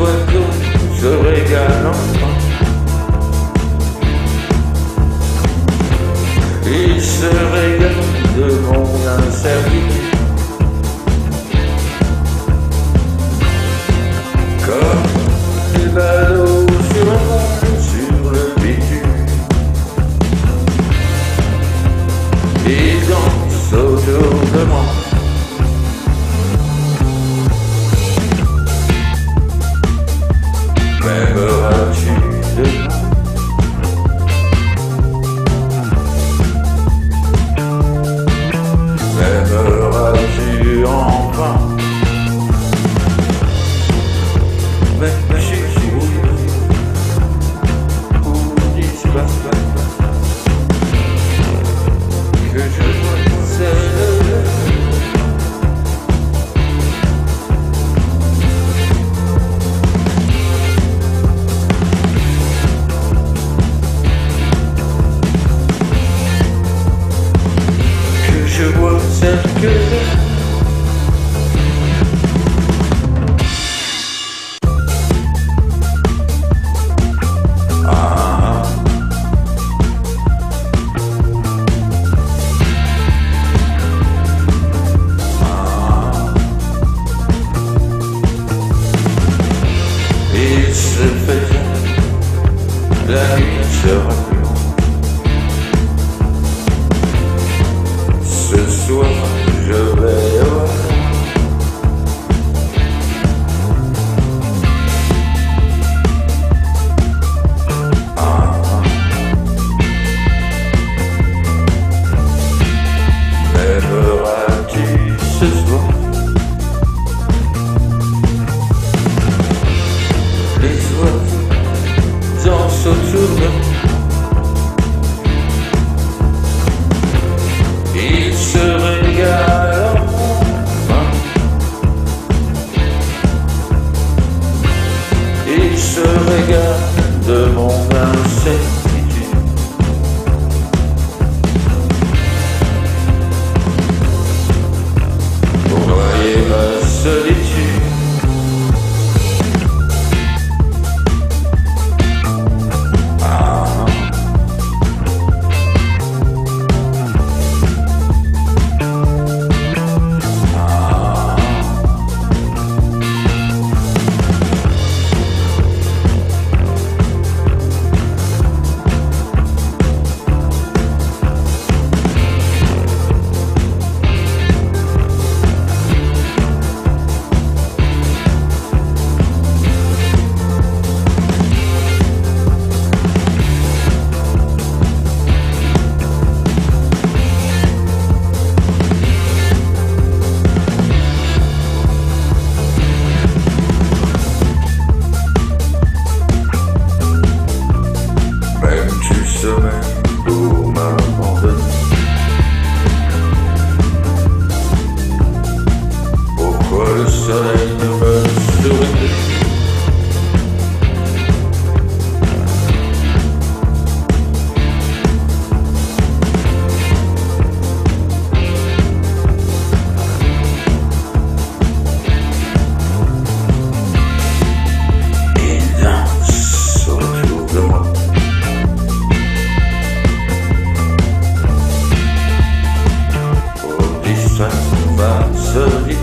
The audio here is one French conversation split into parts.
oiseaux se régalent enfin. Ils se régalent de mon incertitude. Comme des ballots sur le bitume. Ils dansent autour de moi. M'aimeras-tu demain? M'aimeras-tu enfin? Mais je suis où disparaît que je vois celle. Que je vois celle que il se fait la nuit sera plus longue. Ce soir je vais au m'aimeras-tu ce soir? Les oiseaux dansent autour de moi. Ils se régalent enfin. Ils se régalent de mon incertitude. Pour noyer ma solitude. Même-tu sommeil pour m'abandonner? Pourquoi le soleil ne me sourit plus? Il danse autour de moi. Pour distraire ma solitude.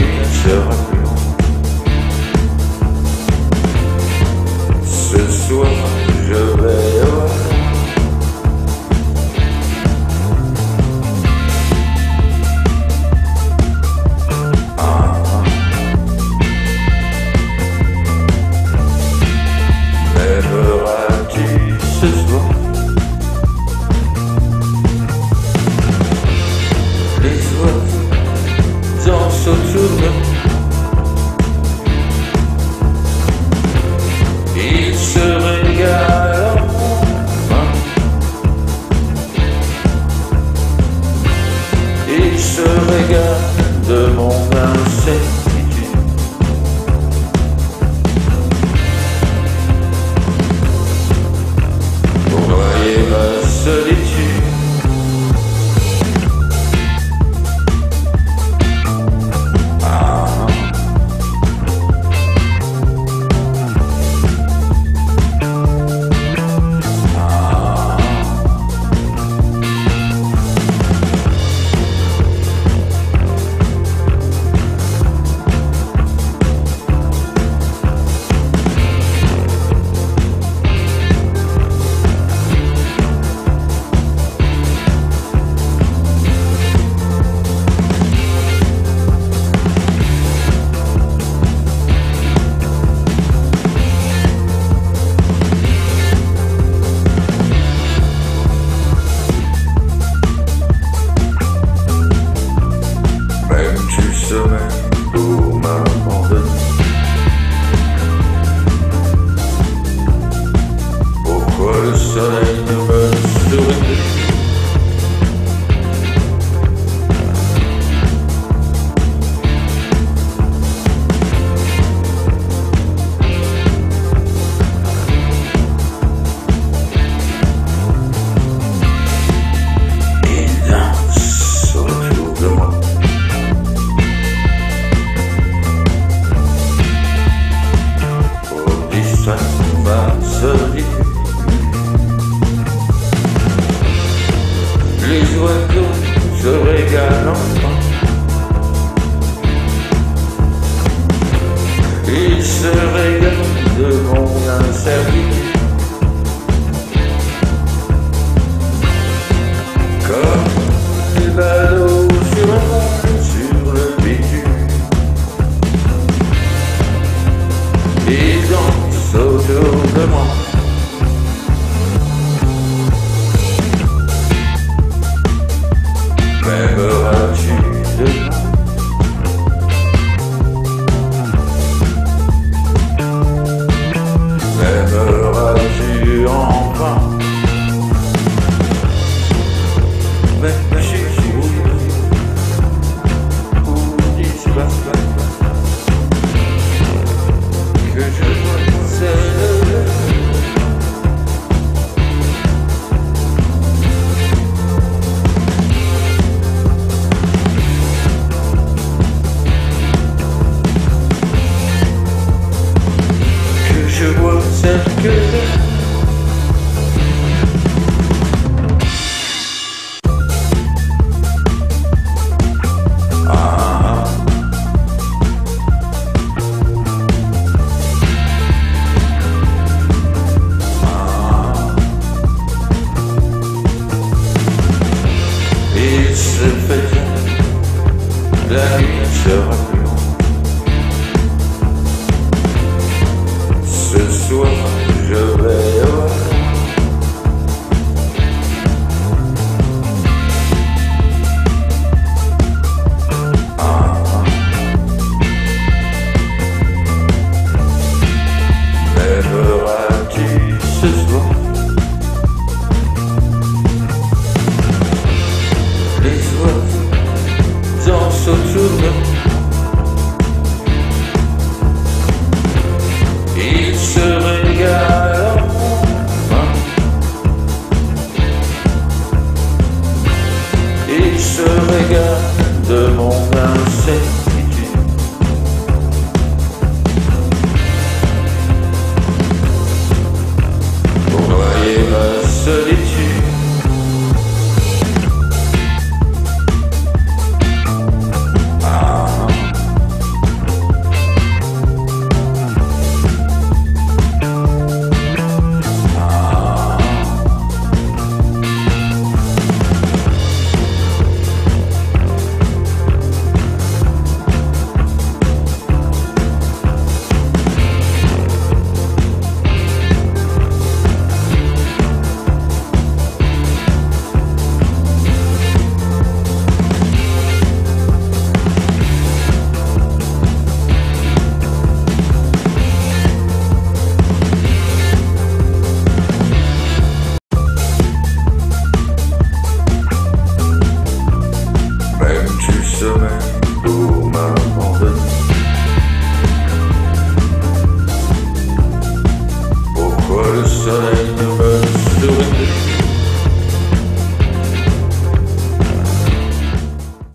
nuit sera plus longue. Ce soir, je vais au hasard. M'aimeras-tu ce soir? Les oiseaux dansent autour de moi. Ils se régalent enfin. Ils se régalent de mon incertitude. Voyez ma solitude. Les oiseaux se régalent enfin. Ils se régalent de mon incertitude. Comme les ballots sur le bitume. Ils dansent autour de moi. M'aimeras-tu demain? M'aimeras-tu enfin? Mais je suis où disparaître que je vois celle. Je vois celle que il se fait la nuit sera plus longue. Ce soir, je vais au hasard. M'aimeras-tu ce soir? Les oiseaux dansent autour de moi. Ils se régalent enfin. Ils se régalent de mon incertitude. Voyez ma solitude. sore itu